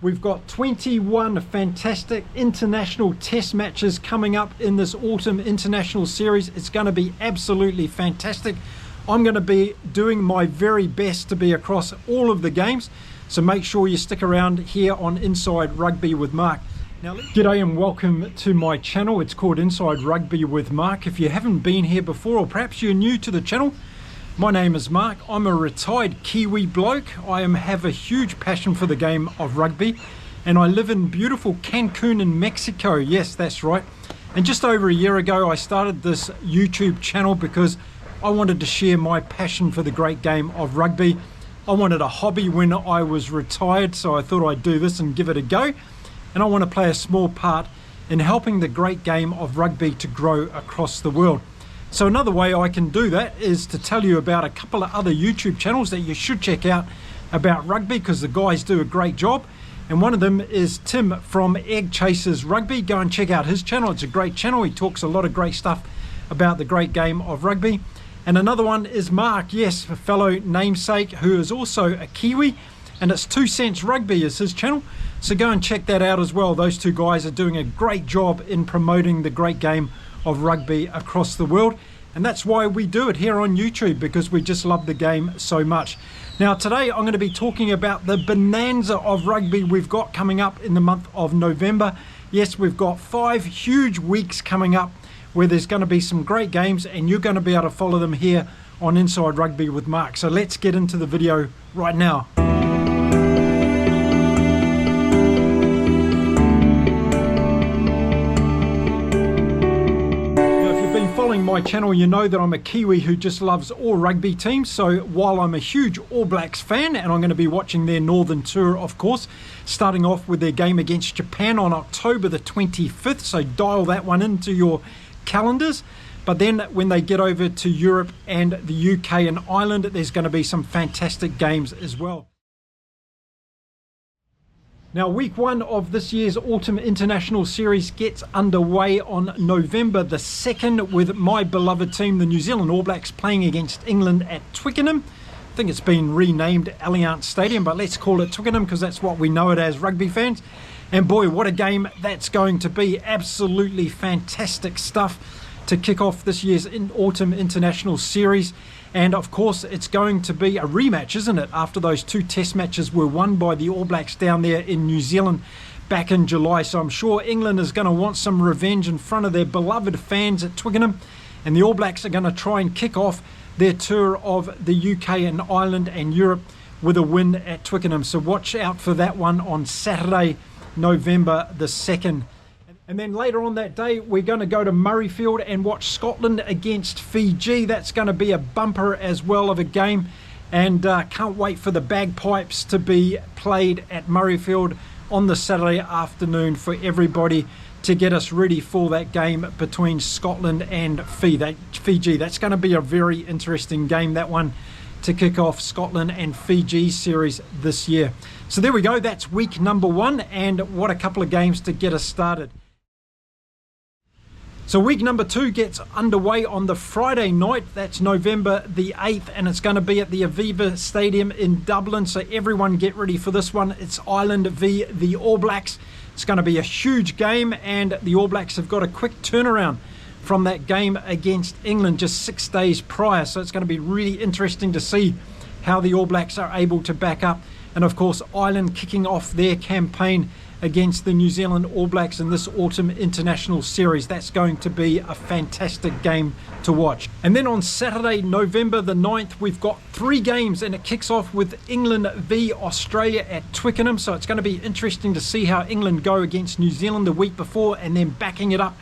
We've got 21 fantastic international test matches coming up in this Autumn International Series. It's going to be absolutely fantastic. I'm going to be doing my very best to be across all of the games, so make sure you stick around here on Inside Rugby with Mark. Now, g'day and welcome to my channel. It's called Inside Rugby with Mark. If you haven't been here before, or perhaps you're new to the channel, my name is Mark. I'm a retired Kiwi bloke. I have a huge passion for the game of rugby, and I live in beautiful Cancun in Mexico. Yes, that's right. And just over a year ago, I started this YouTube channel because I wanted to share my passion for the great game of rugby. I wanted a hobby when I was retired, so I thought I'd do this and give it a go. And I want to play a small part in helping the great game of rugby to grow across the world. So another way I can do that is to tell you about a couple of other YouTube channels that you should check out about rugby, because the guys do a great job. And one of them is Tim from Egg Chasers Rugby. Go and check out his channel. It's a great channel. He talks a lot of great stuff about the great game of rugby. And another one is Mark, yes, a fellow namesake who is also a Kiwi, and it's 2 Cents Rugby is his channel. So go and check that out as well. Those two guys are doing a great job in promoting the great game of rugby across the world, and that's why we do it here on YouTube, because we just love the game so much. Now today I'm going to be talking about the bonanza of rugby we've got coming up in the month of November. Yes, we've got 5 huge weeks coming up where there's going to be some great games, and you're going to be able to follow them here on Inside Rugby with Mark. So let's get into the video right now. Following my channel, you know that I'm a Kiwi who just loves all rugby teams. So while I'm a huge All Blacks fan, and I'm going to be watching their Northern Tour, of course, starting off with their game against Japan on October the 25th, so dial that one into your calendars. But then when they get over to Europe and the UK and Ireland, there's going to be some fantastic games as well. Now, week 1 of this year's Autumn International Series gets underway on November the 2nd with my beloved team, the New Zealand All Blacks, playing against England at Twickenham. I think it's been renamed Allianz Stadium, but let's call it Twickenham because that's what we know it as, rugby fans. And boy, what a game that's going to be. Absolutely fantastic stuff to kick off this year's Autumn International Series. And of course, it's going to be a rematch, isn't it? After those 2 test matches were won by the All Blacks down there in New Zealand back in July. So I'm sure England is going to want some revenge in front of their beloved fans at Twickenham. And the All Blacks are going to try and kick off their tour of the UK and Ireland and Europe with a win at Twickenham. So watch out for that one on Saturday, November the 2nd. And then later on that day, we're going to go to Murrayfield and watch Scotland against Fiji. That's going to be a bumper as well of a game. And can't wait for the bagpipes to be played at Murrayfield on the Saturday afternoon for everybody to get us ready for that game between Scotland and Fiji. That's going to be a very interesting game, that one, to kick off Scotland and Fiji series this year. So there we go. That's week number 1, and what a couple of games to get us started. So week number 2 gets underway on the Friday night. That's November the 8th, and it's going to be at the Aviva Stadium in Dublin. So everyone get ready for this one. It's Ireland v the All Blacks. It's going to be a huge game, and the All Blacks have got a quick turnaround from that game against England just 6 days prior. So it's going to be really interesting to see how the All Blacks are able to back up. And of course, Ireland kicking off their campaign against the New Zealand All Blacks in this Autumn International Series. That's going to be a fantastic game to watch. And then on Saturday, November the 9th, we've got 3 games, and it kicks off with England v Australia at Twickenham. So it's going to be interesting to see how England go against New Zealand the week before, and then backing it up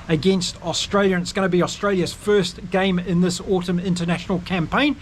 against Australia. And it's going to be Australia's first game in this Autumn International campaign.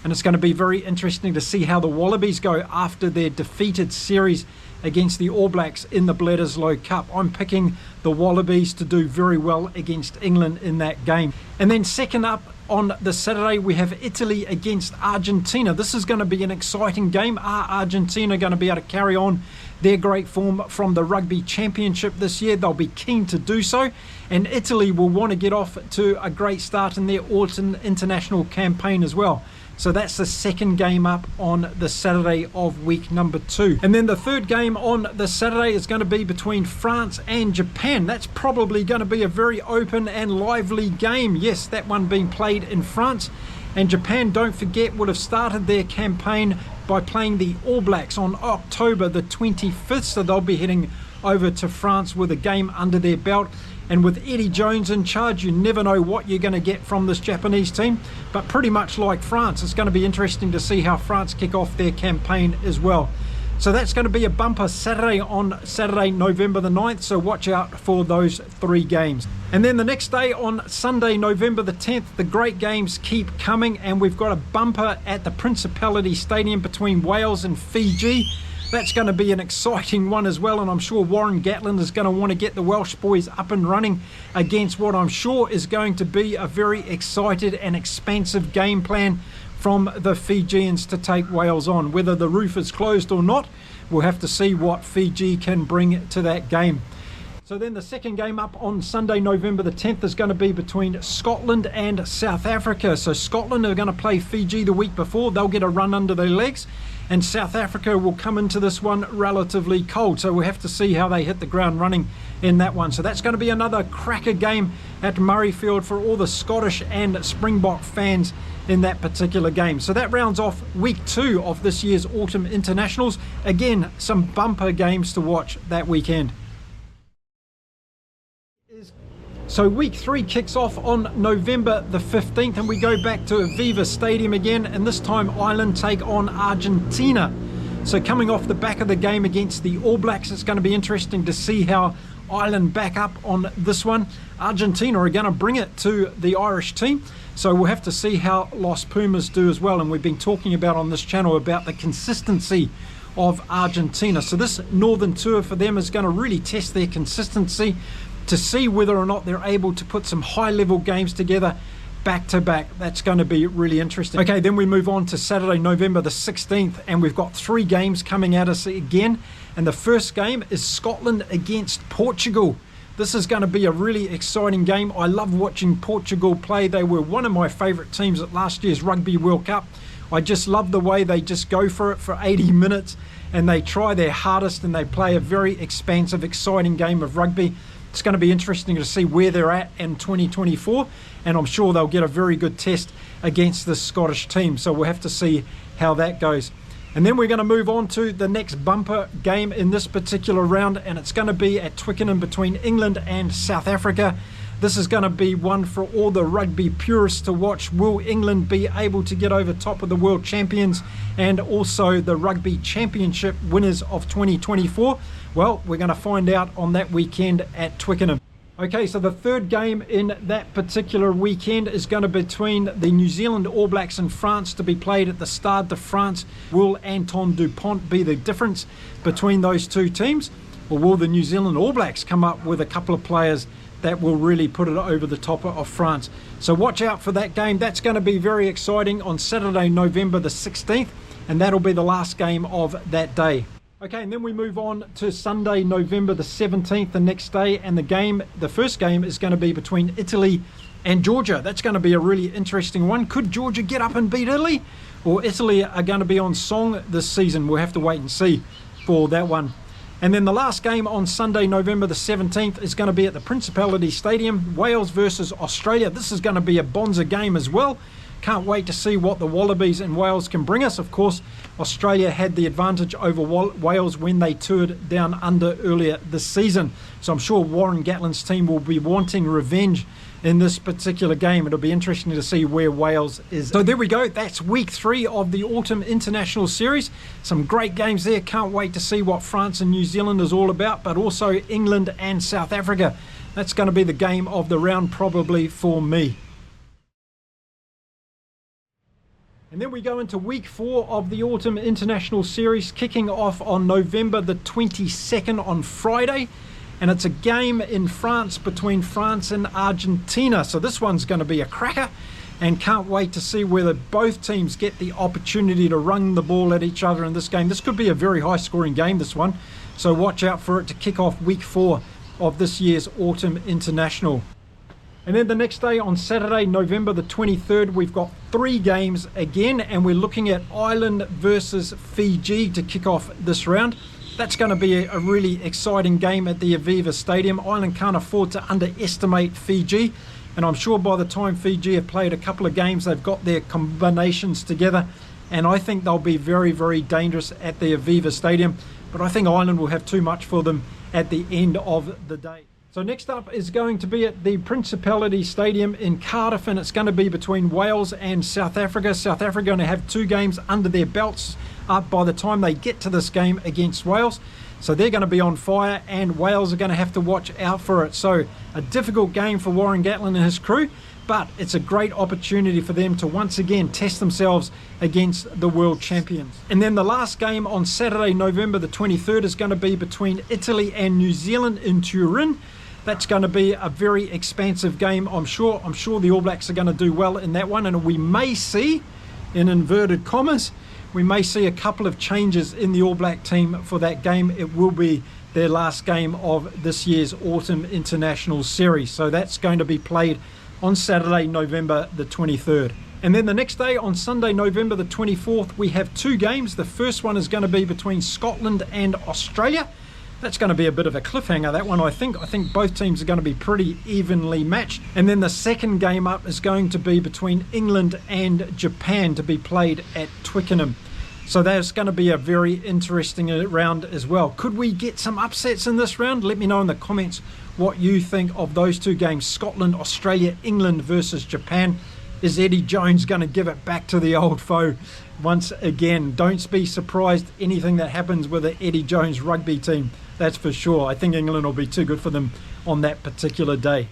And it's going to be very interesting to see how the Wallabies go after their defeated series against the All Blacks in the Bledisloe Cup. I'm picking the Wallabies to do very well against England in that game. And then second up on the Saturday, we have Italy against Argentina. This is going to be an exciting game. Are Argentina going to be able to carry on their great form from the Rugby Championship this year? They'll be keen to do so. And Italy will want to get off to a great start in their Autumn International campaign as well. So that's the second game up on the Saturday of week number 2. And then the third game on the Saturday is going to be between France and Japan. That's probably going to be a very open and lively game. Yes, that one being played in France. And Japan, don't forget, would have started their campaign by playing the All Blacks on October the 25th. So they'll be heading over to France with a game under their belt. And with Eddie Jones in charge, you never know what you're going to get from this Japanese team. But pretty much like France, it's going to be interesting to see how France kick off their campaign as well. So that's going to be a bumper Saturday on Saturday, November the 9th. So watch out for those 3 games. And then the next day on Sunday, November the 10th, the great games keep coming. And we've got a bumper at the Principality Stadium between Wales and Fiji. That's going to be an exciting one as well, and I'm sure Warren Gatland is going to want to get the Welsh boys up and running against what I'm sure is going to be a very excited and expansive game plan from the Fijians to take Wales on. Whether the roof is closed or not, we'll have to see what Fiji can bring to that game. So then the second game up on Sunday, November the 10th is going to be between Scotland and South Africa. So Scotland are going to play Fiji the week before. They'll get a run under their legs. And South Africa will come into this one relatively cold. So we'll have to see how they hit the ground running in that one. So that's going to be another cracker game at Murrayfield for all the Scottish and Springbok fans in that particular game. So that rounds off week 2 of this year's Autumn Internationals. Again, some bumper games to watch that weekend. So week 3 kicks off on November the 15th, and we go back to Aviva Stadium again, and this time Ireland take on Argentina. So coming off the back of the game against the All Blacks, it's going to be interesting to see how Ireland back up on this one. Argentina are going to bring it to the Irish team, so we'll have to see how Los Pumas do as well. And we've been talking about on this channel about the consistency of Argentina. So this Northern Tour for them is going to really test their consistency to see whether or not they're able to put some high-level games together back to back. That's going to be really interesting. Okay, then we move on to Saturday, November the 16th, and we've got 3 games coming at us again. And the first game is Scotland against Portugal. This is going to be a really exciting game. I love watching Portugal play. They were one of my favourite teams at last year's Rugby World Cup. I just love the way they just go for it for 80 minutes and they try their hardest and they play a very expansive, exciting game of rugby. It's going to be interesting to see where they're at in 2024, and I'm sure they'll get a very good test against the Scottish team. So we'll have to see how that goes. And then we're going to move on to the next bumper game in this particular round, and it's going to be at Twickenham between England and South Africa. This is going to be one for all the rugby purists to watch. Will England be able to get over top of the world champions and also the rugby championship winners of 2024? Well, we're going to find out on that weekend at Twickenham. Okay, so the third game in that particular weekend is going to be between the New Zealand All Blacks and France to be played at the Stade de France. Will Anton Dupont be the difference between those two teams? Or will the New Zealand All Blacks come up with a couple of players that will really put it over the top of France? So watch out for that game. That's going to be very exciting on Saturday, November the 16th, and that'll be the last game of that day. Okay, and then we move on to Sunday, November the 17th, the next day, and the first game is going to be between Italy and Georgia. That's going to be a really interesting one. Could Georgia get up and beat Italy? Or Italy are going to be on song this season? We'll have to wait and see for that one. And then the last game on Sunday, November the 17th is going to be at the Principality Stadium, Wales versus Australia. This is going to be a bonza game as well. Can't wait to see what the Wallabies and Wales can bring us. Of course, Australia had the advantage over Wales when they toured down under earlier this season. So I'm sure Warren Gatland's team will be wanting revenge in this particular game. It'll be interesting to see where Wales is. So there we go. That's week 3 of the Autumn International Series. Some great games there. Can't wait to see what France and New Zealand is all about, but also England and South Africa. That's going to be the game of the round probably for me. And then we go into week 4 of the Autumn International Series, kicking off on November the 22nd on Friday. And it's a game in France between France and Argentina. So this one's going to be a cracker, and can't wait to see whether both teams get the opportunity to run the ball at each other in this game. This could be a very high scoring game, this one. So watch out for it to kick off week 4 of this year's Autumn International. And then the next day on Saturday, November the 23rd, we've got 3 games again, and we're looking at Ireland versus Fiji to kick off this round. That's going to be a really exciting game at the Aviva Stadium. Ireland can't afford to underestimate Fiji, and I'm sure by the time Fiji have played a couple of games, they've got their combinations together, and I think they'll be very, very dangerous at the Aviva Stadium. But I think Ireland will have too much for them at the end of the day. So next up is going to be at the Principality Stadium in Cardiff, and it's going to be between Wales and South Africa. South Africa are going to have 2 games under their belts up by the time they get to this game against Wales. So they're going to be on fire, and Wales are going to have to watch out for it. So a difficult game for Warren Gatland and his crew, but it's a great opportunity for them to once again test themselves against the world champions. And then the last game on Saturday, November the 23rd, is going to be between Italy and New Zealand in Turin. That's going to be a very expansive game, I'm sure. I'm sure the All Blacks are going to do well in that one, and we may see, in inverted commas, we may see a couple of changes in the All Black team for that game. It will be their last game of this year's Autumn International Series. So that's going to be played on Saturday, November the 23rd. And then the next day, on Sunday, November the 24th, we have 2 games. The first one is going to be between Scotland and Australia. That's going to be a bit of a cliffhanger, that one, I think. I think both teams are going to be pretty evenly matched. And then the second game up is going to be between England and Japan to be played at Twickenham. So that's going to be a very interesting round as well. Could we get some upsets in this round? Let me know in the comments what you think of those 2 games. Scotland, Australia, England versus Japan. Is Eddie Jones going to give it back to the old foe once again? Don't be surprised anything that happens with the Eddie Jones rugby team. That's for sure. I think England will be too good for them on that particular day.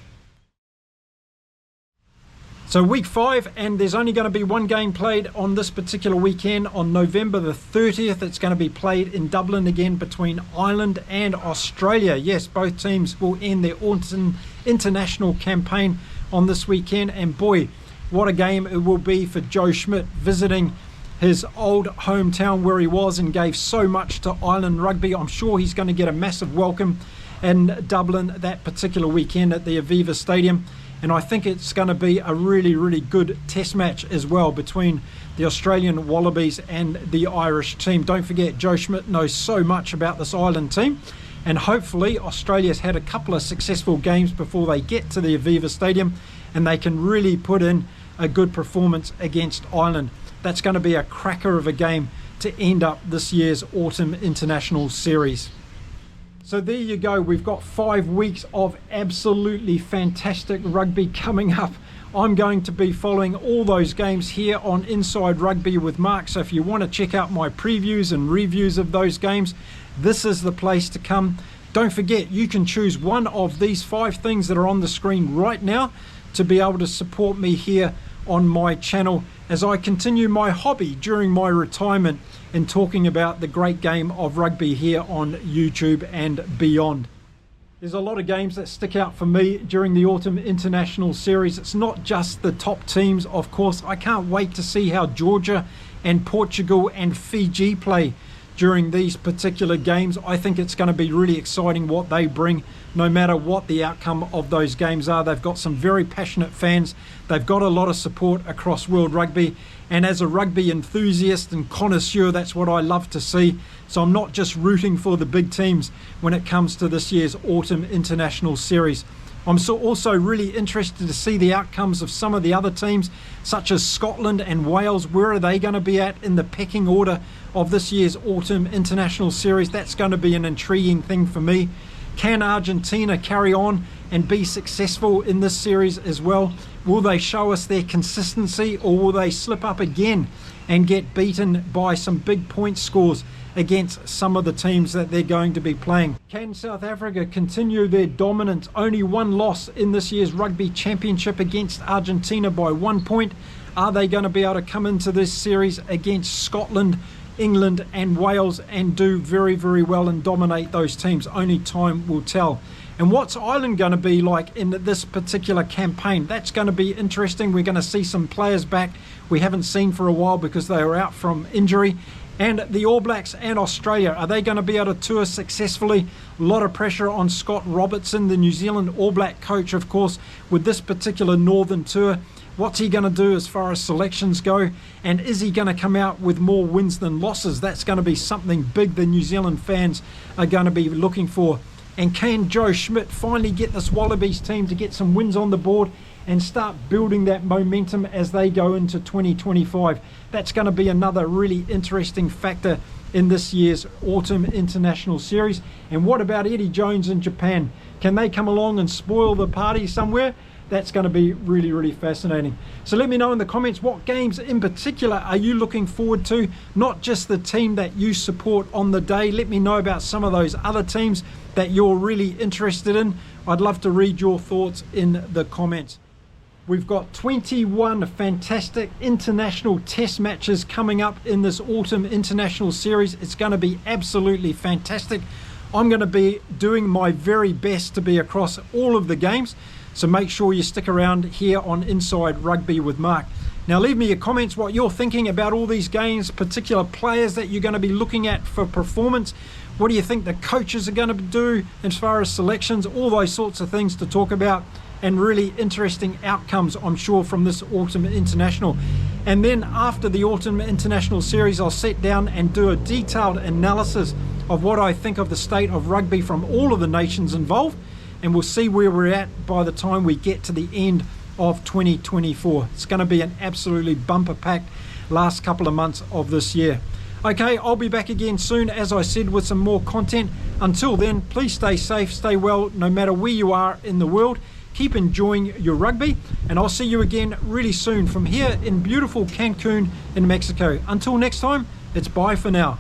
So week 5, and there's only going to be 1 game played on this particular weekend. On November the 30th, it's going to be played in Dublin again between Ireland and Australia. Yes, both teams will end their Autumn International campaign on this weekend, and boy, what a game it will be for Joe Schmidt, visiting his old hometown where he was and gave so much to Ireland rugby. I'm sure he's going to get a massive welcome in Dublin that particular weekend at the Aviva Stadium. And I think it's going to be a really, really good test match as well between the Australian Wallabies and the Irish team. Don't forget, Joe Schmidt knows so much about this Ireland team. And hopefully Australia's had a couple of successful games before they get to the Aviva Stadium, and they can really put in a good performance against Ireland. That's going to be a cracker of a game to end up this year's Autumn International Series. So there you go. We've got 5 weeks of absolutely fantastic rugby coming up. I'm going to be following all those games here on Inside Rugby with Mark. So if you want to check out my previews and reviews of those games, this is the place to come. Don't forget, you can choose one of these 5 things that are on the screen right now to be able to support me here on my channel as I continue my hobby during my retirement in talking about the great game of rugby here on YouTube and beyond. There's a lot of games that stick out for me during the Autumn International Series. It's not just the top teams, of course. I can't wait to see how Georgia and Portugal and Fiji play during these particular games. I think it's going to be really exciting what they bring, no matter what the outcome of those games are. They've got some very passionate fans. They've got a lot of support across world rugby. And as a rugby enthusiast and connoisseur, that's what I love to see. So I'm not just rooting for the big teams when it comes to this year's Autumn International Series. I'm also really interested to see the outcomes of some of the other teams, such as Scotland and Wales. Where are they going to be at in the pecking order of this year's Autumn International Series? That's going to be an intriguing thing for me. Can Argentina carry on and be successful in this series as well? Will they show us their consistency, or will they slip up again and get beaten by some big point scores against some of the teams that they're going to be playing? Can South Africa continue their dominance? Only 1 loss in this year's Rugby Championship against Argentina by 1 point. Are they going to be able to come into this series against Scotland, England and Wales and do very, very well and dominate those teams? Only time will tell. And what's Ireland going to be like in this particular campaign? That's going to be interesting. We're going to see some players back we haven't seen for a while because they were out from injury. And the All Blacks and Australia, are they going to be able to tour successfully? A lot of pressure on Scott Robertson, the New Zealand All Black coach, of course, with this particular Northern tour. What's he going to do as far as selections go? And is he going to come out with more wins than losses? That's going to be something big the New Zealand fans are going to be looking for. And can Joe Schmidt finally get this Wallabies team to get some wins on the board and start building that momentum as they go into 2025? That's going to be another really interesting factor in this year's Autumn International Series. And what about Eddie Jones in Japan? Can they come along and spoil the party somewhere? That's going to be really, really fascinating. So let me know in the comments, what games in particular are you looking forward to? Not just the team that you support on the day. Let me know about some of those other teams that you're really interested in. I'd love to read your thoughts in the comments. We've got 21 fantastic international test matches coming up in this Autumn International Series. It's going to be absolutely fantastic. I'm going to be doing my very best to be across all of the games. So make sure you stick around here on Inside Rugby with Mark. Now leave me your comments what you're thinking about all these games, particular players that you're going to be looking at for performance. What do you think the coaches are going to do as far as selections? All those sorts of things to talk about, and really interesting outcomes, I'm sure, from this Autumn International. And then after the Autumn International Series, I'll sit down and do a detailed analysis of what I think of the state of rugby from all of the nations involved, and we'll see where we're at by the time we get to the end of 2024. It's going to be an absolutely bumper-packed last couple of months of this year. Okay, I'll be back again soon, as I said, with some more content. Until then, please stay safe, stay well, no matter where you are in the world. Keep enjoying your rugby, and I'll see you again really soon from here in beautiful Cancun in Mexico. Until next time, it's bye for now.